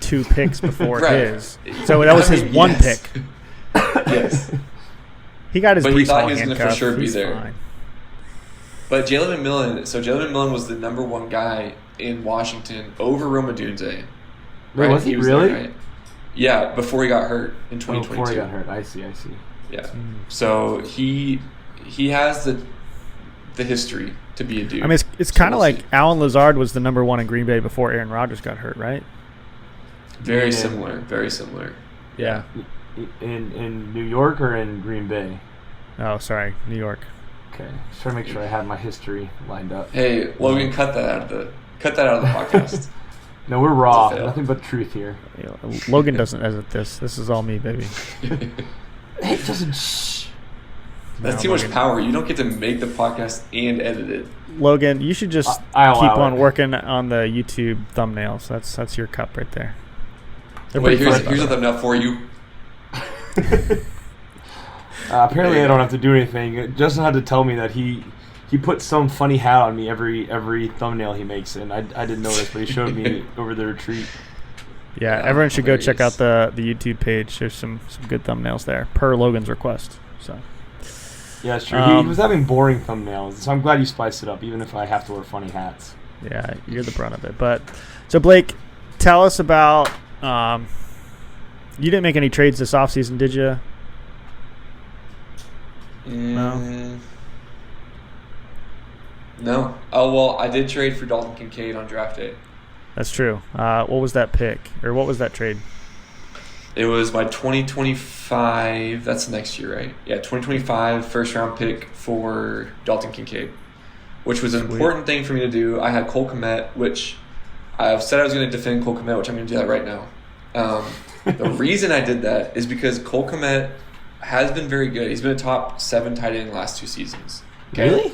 2 picks before his. So that was his one pick. Yes. He got his. But he thought he was going to for sure be there. Fine. But Jalen McMillan was the number 1 guy in Washington over Roma Dunze. Right? Was he really? There, right? Yeah, before he got hurt in 2022. Before he got hurt, I see. Yeah. So he has the history to be a dude. I mean, it's kind of like Alan Lazard was the number 1 in Green Bay before Aaron Rodgers got hurt, right? Very similar. Yeah. In New York or in Green Bay? Oh, sorry, New York. Okay, just trying to make sure I have my history lined up. Hey, Logan, cut that out of the podcast. No, we're raw. Nothing but truth here. Logan doesn't edit this. This is all me, baby. Hey, it doesn't. Shh. That's too much power. You don't get to make the podcast and edit it. Logan, you should just keep on working on the YouTube thumbnails. That's your cup right there. Wait, here's a thumbnail for you. Apparently, I don't have to do anything. Justin had to tell me that he puts some funny hat on me every thumbnail he makes, and I didn't notice, but he showed me over the retreat. Yeah, everyone should go check out the YouTube page. There's some good thumbnails there, per Logan's request. So. Yeah, it's true. He was having boring thumbnails, so I'm glad you spiced it up, even if I have to wear funny hats. Yeah, you're the brunt of it. But so, Blake, tell us about you didn't make any trades this offseason, did you? No. No. Oh, well, I did trade for Dalton Kincaid on draft day. That's true. What was that pick? Or what was that trade? It was my 2025. That's next year, right? Yeah, 2025 first-round pick for Dalton Kincaid, which was an important thing for me to do. I had Cole Kmet, which I've said I was going to defend Cole Kmet, which I'm going to do that right now. The reason I did that is because Cole Kmet has been very good. He's been a top 7 tight end in the last 2 seasons. Okay? Really?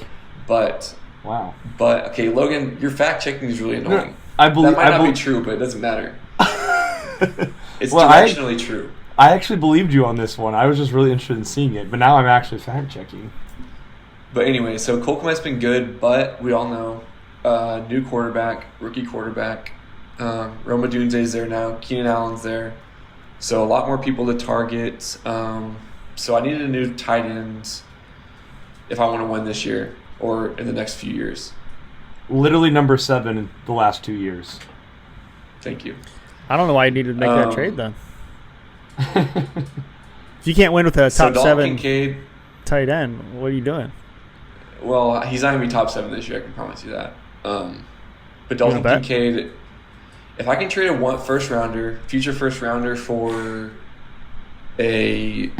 Wow. But okay, Logan, your fact checking is really annoying. I believe that might not be true, but it doesn't matter. It's well, directionally true. I actually believed you on this one. I was just really interested in seeing it, but now I'm actually fact checking. But anyway, so Cole Kmet's been good, but we all know new quarterback, rookie quarterback. Roma Dunze's there now. Keenan Allen's there. So a lot more people to target. So I needed a new tight end if I want to win this year or in the next few years. Literally number 7 in the last 2 years. Thank you. I don't know why you needed to make that trade then. If you can't win with a top 7 Kincaid, tight end, what are you doing? Well, he's not going to be top 7 this year, I can promise you that. But Dalton Kincaid, if I can trade a future first rounder for a,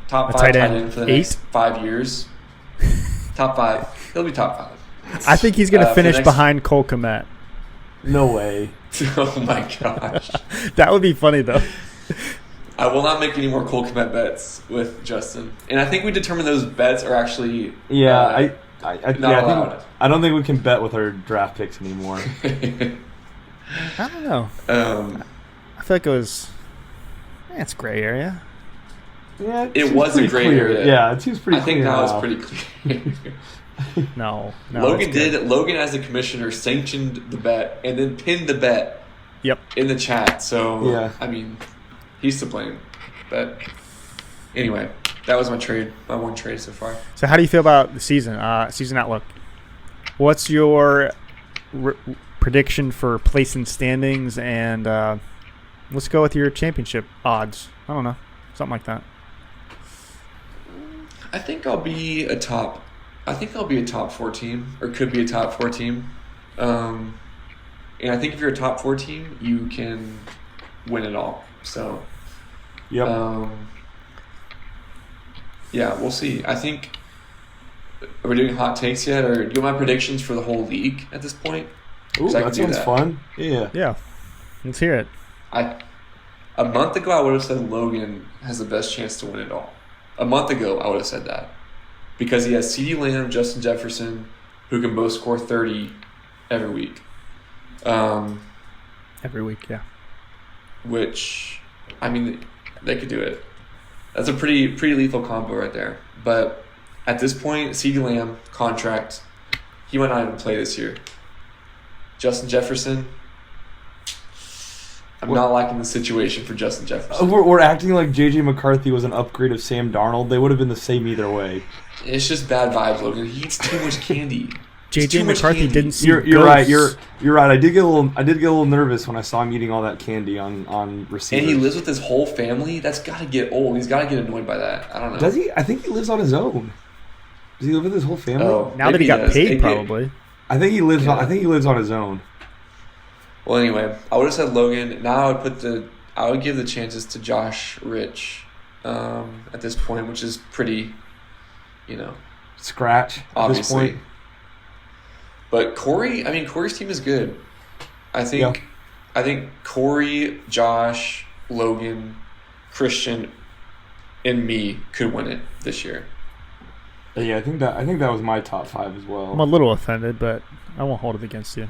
top 5 tight end for the next 5 years, top 5, he'll be top 5. I think he's going to finish behind Cole Kmet. No way. Oh my gosh. That would be funny though. I will not make any more Cole Kmet bets with Justin. And I think we determined those bets are actually not allowed. I don't think we can bet with our draft picks anymore. I don't know. I feel like it was it's gray area. Yeah, It seems was a pretty gray clear. area. Yeah, it seems pretty I think clear now it's now. pretty clear. No, Logan it's good. Logan, as the commissioner, sanctioned the bet and then pinned the bet Yep. in the chat. So, Yeah. I mean, he's to blame. But anyway, that was my one trade so far. So how do you feel about the season? Season outlook. What's your prediction for place in standings, and let's go with your championship odds. I don't know, something like that. I think I'll be a top 4 team, or could be a top 4 team. And I think if you're a top 4 team, you can win it all. So, Yep. yeah, we'll see. I think, are we doing hot takes yet, or do you want my predictions for the whole league at this point? Ooh, 'Cause I can that do sounds that. fun. Yeah. Yeah, let's hear it. A month ago, I would have said Logan has the best chance to win it all. A month ago, I would have said that. Because he has CeeDee Lamb, Justin Jefferson, who can both score 30 every week. Every week, yeah. Which, I mean, they could do it. That's a pretty lethal combo right there. But at this point, CeeDee Lamb, contract, he might not even play this year. Justin Jefferson, I'm not liking the situation for Justin Jefferson. We're acting like J.J. McCarthy was an upgrade of Sam Darnold. They would have been the same either way. It's just bad vibes, Logan. He eats too much candy. J.J. too much McCarthy candy. didn't see You're ghosts. right. You're right. I did get a little nervous when I saw him eating all that candy on receivers. And he lives with his whole family. That's got to get old. He's got to get annoyed by that. I don't know. Does he? I think he lives on his own. Does he live with his whole family? Oh, Now that maybe he got does. paid, probably. I think he lives. Yeah. I think he lives on his own. Well, anyway, I would have said Logan. Now I would give the chances to Josh Rich at this point, which is pretty, Scratch. At this obviously. point. But Corey's team is good. I think Corey, Josh, Logan, Christian, and me could win it this year. Yeah, I think that was my top 5 as well. I'm a little offended, but I won't hold it against you.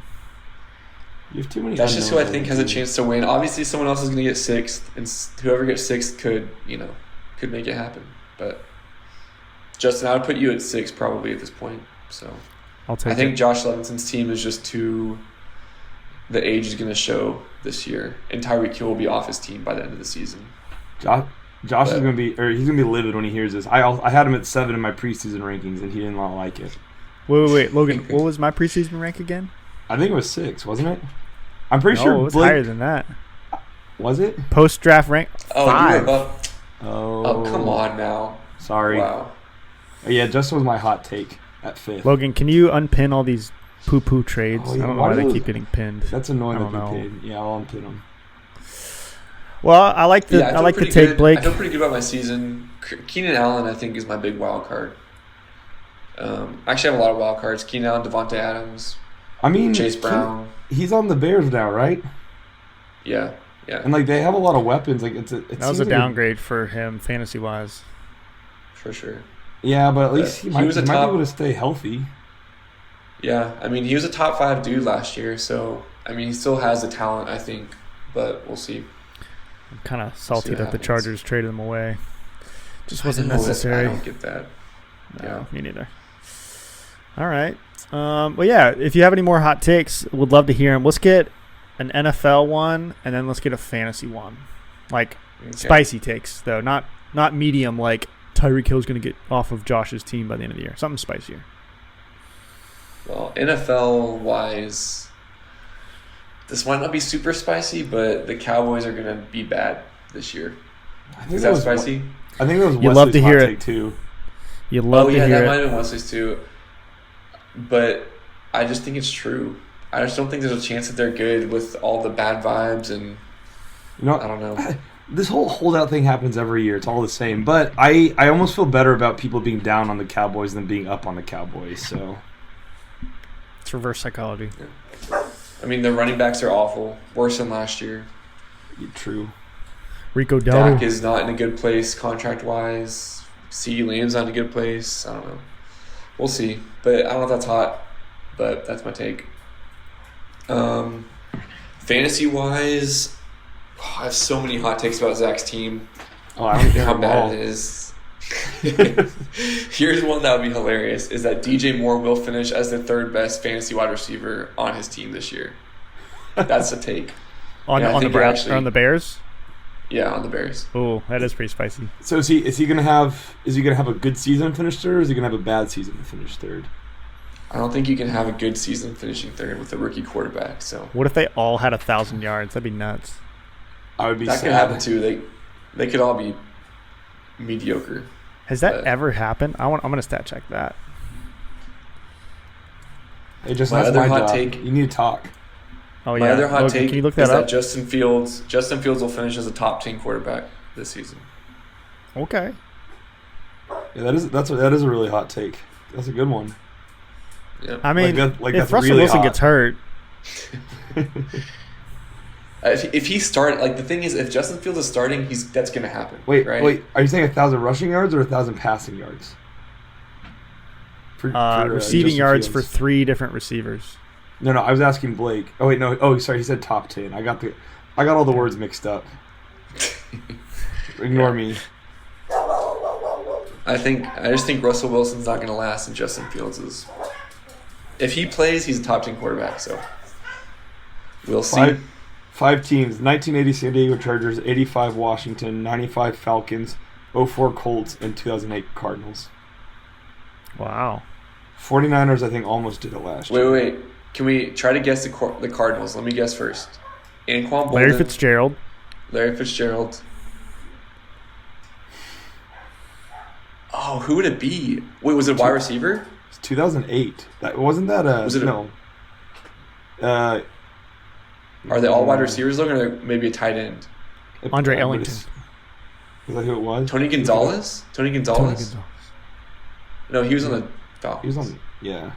You have too many. That's just who I unknowns think on has the a team. chance to win. Obviously, someone else is going to get 6th, and whoever gets 6th could make it happen. But Justin, I would put you at 6 probably at this point. So I'll take I think it. Josh Levinson's team is just too. The age is going to show this year, and Tyreek Hill will be off his team by the end of the season. Josh is gonna be, or he's gonna be livid when he hears this. I had him at 7 in my preseason rankings, and he did not like it. Wait, Logan. What was my preseason rank again? I think it was 6, wasn't it? I'm pretty No, sure it was Blake, higher than that. Was it? Post draft rank Oh, 5. you were above. Oh, Oh, come on now. Sorry. Wow. Yeah, Justin was my hot take at 5th. Logan, can you unpin all these poo-poo trades? Oh, yeah, I don't know why why they do keep getting pinned. That's annoying I that don't they know. paid. Yeah, I'll unpin him. Well, I like the Yeah, I like the pretty take, good. Blake. I feel pretty good about my season. Keenan Allen, I think, is my big wild card. I actually have a lot of wild cards. Keenan Allen, Devontae Adams, I mean, Chase Brown. He's on the Bears now, right? Yeah. And like they have a lot of weapons. Like it That was seems a like downgrade for him fantasy wise. For sure. Yeah, but at least He he might was a be top- able to stay healthy. Yeah, I mean, he was a top 5 dude last year, so, I mean, he still has the talent, I think, but we'll see. I'm kind of salty what that the happens. Chargers traded him away. Just wasn't I know that- necessary. I don't get that. No, Yeah. me neither. All right. Well, yeah, if you have any more hot takes, would love to hear them. Let's get an NFL one, and then let's get a fantasy one. Like, Okay. spicy takes, though. Not medium, like Tyreek Hill's going to get off of Josh's team by the end of the year. Something spicier. Well, NFL-wise, this might not be super spicy, but the Cowboys are going to be bad this year. I think Is that spicy? I think that was You Wesley's love to hot hear it. take too. You love Oh, to yeah, hear that it. might have been Wesley's too. But I just think it's true. I just don't think there's a chance that they're good with all the bad vibes, and You know, I don't know. this whole holdout thing happens every year. It's all the same. But I almost feel better about people being down on the Cowboys than being up on the Cowboys. So It's reverse psychology. I mean, the running backs are awful, worse than last year. true. Rico Dak Dell. is not in a good place contract-wise. CeeDee Lamb's not in a good place. I don't know. We'll see. But I don't know if that's hot, but that's my take. Fantasy-wise, I have so many hot takes about Zach's team. Oh, I don't care how at bad all. it is. Here's one that would be hilarious: is that DJ Moore will finish as the third best fantasy wide receiver on his team this year. That's a take. on Yeah, I on the think you're actually- on the Bears. Yeah, on the Bears. Oh, that is pretty spicy. So is he gonna have a good season and finish third, or is he gonna have a bad season and finish third? I don't think you can have a good season finishing third with a rookie quarterback. So What if they all had 1,000 yards? That'd be nuts. I would be that sad. could happen too. They could all be mediocre. Has that But- ever happened? I'm gonna stat check that. Hey, just My that's other my hot job. take- You need to talk. Oh My yeah. other hot Logan, take can you look is that that up? Justin Fields will finish as a top 10 quarterback this season. Okay. Yeah, that is a really hot take. That's a good one. Yeah. I mean, that's if Russell really Wilson hot. gets hurt, If he start, like the thing is, if Justin Fields is starting, that's gonna happen. Wait, right? Are you saying 1,000 rushing yards or 1,000 passing yards? For, receiving Justin yards Fields. for 3 different receivers. No, I was asking Blake. Oh wait, no. Oh, sorry. He said top 10. I got all the words mixed up. Ignore me. I just think Russell Wilson's not gonna last, and Justin Fields is. If he plays, he's a top 10 quarterback. So we'll see. Five teams: 1980 San Diego Chargers, 85 Washington, 95 Falcons, 04 Colts, and 2008 Cardinals. Wow. 49ers, I think, almost did it last year. Wait. Can we try to guess the Cardinals? Let me guess first. Anquan Bolden, Larry Fitzgerald. Larry Fitzgerald. Oh, who would it be? Wait, was it wide receiver? It's 2008. Wasn't that a Was it a- no? Are they all wide receivers looking, or maybe a tight end? Andre but Ellington. Is that who it was? Tony Gonzalez? Tony Gonzalez? Tony Gonzalez. No, he was on the He Falcons. was on. Yeah.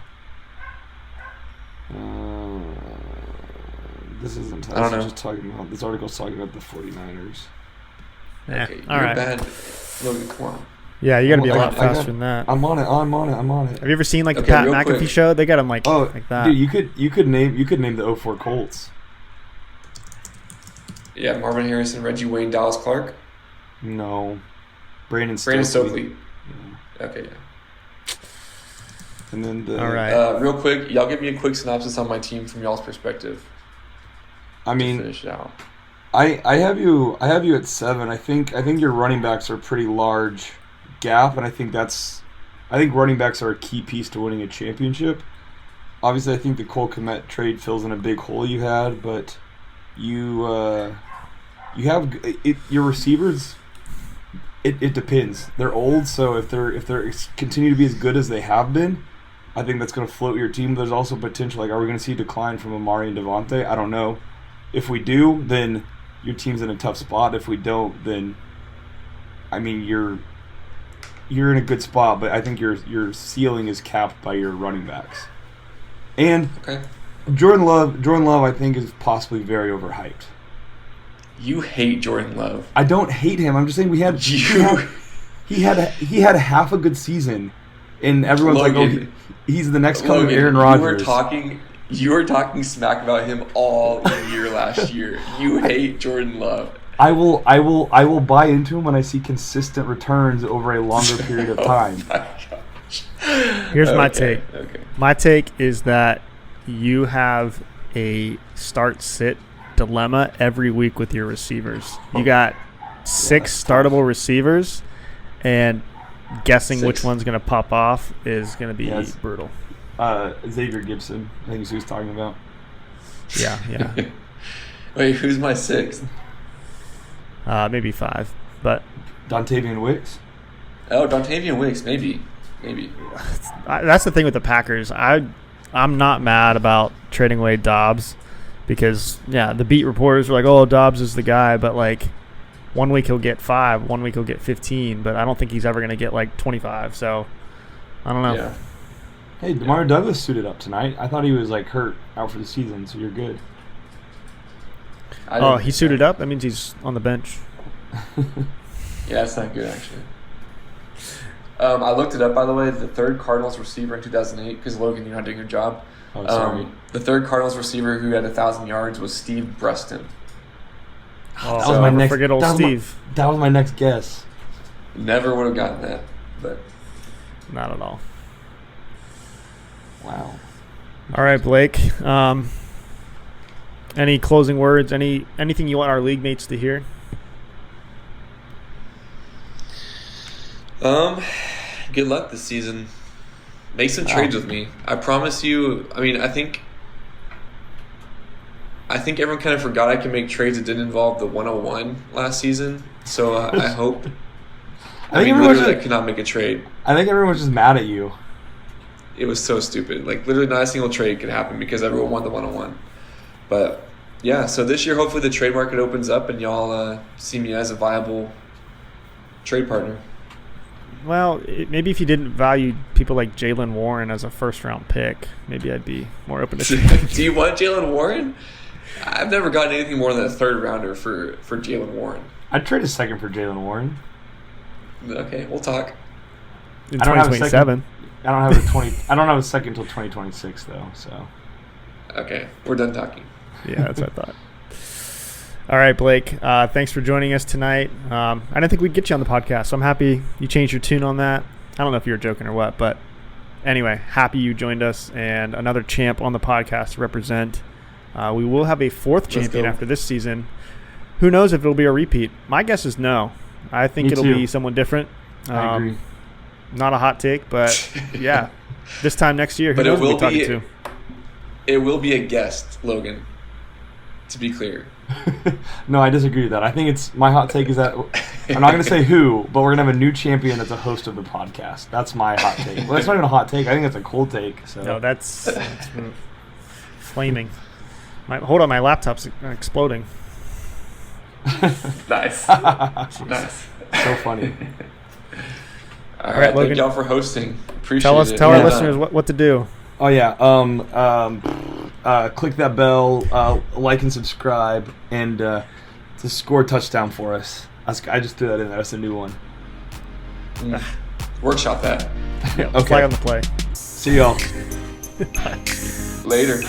This isn't. I don't know. Just talking about this article's talking about the 49ers. Yeah. Okay, All you're right. bad. Logan, come on. Yeah, you got to be a I lot got- faster than that. I'm on it. Have you ever seen like the Okay, Pat real McAfee quick. show? They got him like Oh, that. dude, you could name the 04 Colts. Yeah, Marvin Harrison, Reggie Wayne, Dallas Clark, No, Brandon Brandon Stokely. Yeah. Okay, yeah. And then the. All right. Real quick, y'all give me a quick synopsis on my team from y'all's perspective. I To mean, finish it out. I have you at 7. I think your running backs are a pretty large gap, and I think running backs are a key piece to winning a championship. Obviously, I think the Cole Kmet trade fills in a big hole you had, but you have your receivers. It depends. They're old, so if they're continue to be as good as they have been, I think that's going to float your team. There's also potential. Like, are we going to see a decline from Amari and Devontae? I don't know. If we do, then your team's in a tough spot. If we don't, then I mean you're in a good spot. But I think your ceiling is capped by your running backs. And Okay. Jordan Love, I think, is possibly very overhyped. You hate Jordan Love. I don't hate him. I'm just saying he had half a good season, and everyone's like, Logan. "Oh, he's the next coming of Logan, Aaron Rodgers." You were talking smack about him all year last year. You hate Jordan Love. I will buy into him when I see consistent returns over a longer period of time. Oh my gosh. Here's my Okay, take. Okay. My take is that you have a start-sit dilemma every week with your receivers. You got 6 startable receivers, and guessing 6. which one's going to pop off is going to be Yes. brutal. Xavier Gibson, I think is who he's talking about. Yeah. Wait, who's my 6th? Maybe 5, but Dontavian Wicks. Oh, Dontavian Wicks, maybe. that's the thing with the Packers. I'm not mad about trading away Dobbs because, the beat reporters were like, oh, Dobbs is the guy, but, like, 1 week he'll get 5, 1 week he'll get 15, but I don't think he's ever going to get, like, 25, so I don't know. Yeah. Hey, Demario Douglas suited up tonight. I thought he was like hurt out for the season, so you're good. Oh, he suited up? That means he's on the bench. Yeah, that's not good, actually. I looked it up, by the way. The third Cardinals receiver in 2008, because Logan, you're not doing your job. Oh, sorry. The third Cardinals receiver who had 1,000 yards was Steve Bruston. Oh, That was my next. forget old that was my- Steve. that was my next guess. Never would have gotten that, but Not at all. Wow. All right, Blake. Any closing words? Anything you want our league mates to hear? Good luck this season. Make some trades with me. I promise you. I mean, I think everyone kind of forgot I can make trades that didn't involve the 101 last season. So I hope. I mean, literally, I could not make a trade. I think everyone was just mad at you. It was so stupid. Like, literally not a single trade could happen because everyone won the 101. But, yeah, so this year, hopefully the trade market opens up and y'all see me as a viable trade partner. Well, maybe if you didn't value people like Jalen Warren as a first-round pick, maybe I'd be more open to trade. Do you want Jalen Warren? I've never gotten anything more than a third-rounder for Jalen Warren. I'd trade a second for Jalen Warren. Okay, we'll talk. In I don't have a 2027. I don't have a 20. I don't have a second until 2026 though. So. Okay, we're done talking. Yeah, that's what I thought. All right, Blake. Thanks for joining us tonight. I didn't think we'd get you on the podcast, so I'm happy you changed your tune on that. I don't know if you were joking or what, but anyway, happy you joined us and another champ on the podcast to represent. We will have a fourth champion after this season. Who knows if it'll be a repeat? My guess is no. I think Me it'll too. be someone different. I agree. Not a hot take, but yeah, this time next year, who But knows it who will we're talking be to? It will be a guest, Logan. To be clear. No, I disagree with that. I think it's my hot take is that I'm not going to say who, but we're going to have a new champion that's a host of the podcast. That's my hot take. Well, that's not even a hot take. I think that's a cold take. So. No, that's flaming. Hold on, my laptop's exploding. Nice. Nice. So funny. All right, right, Logan. thank y'all for hosting. Appreciate Tell us, it. tell our Yeah. listeners what to do. Oh yeah. Click that bell, like and subscribe, and to score a touchdown for us. I just threw that in there. That's a new one. Workshop that. Yeah, Okay. flag on the play. See y'all. Later.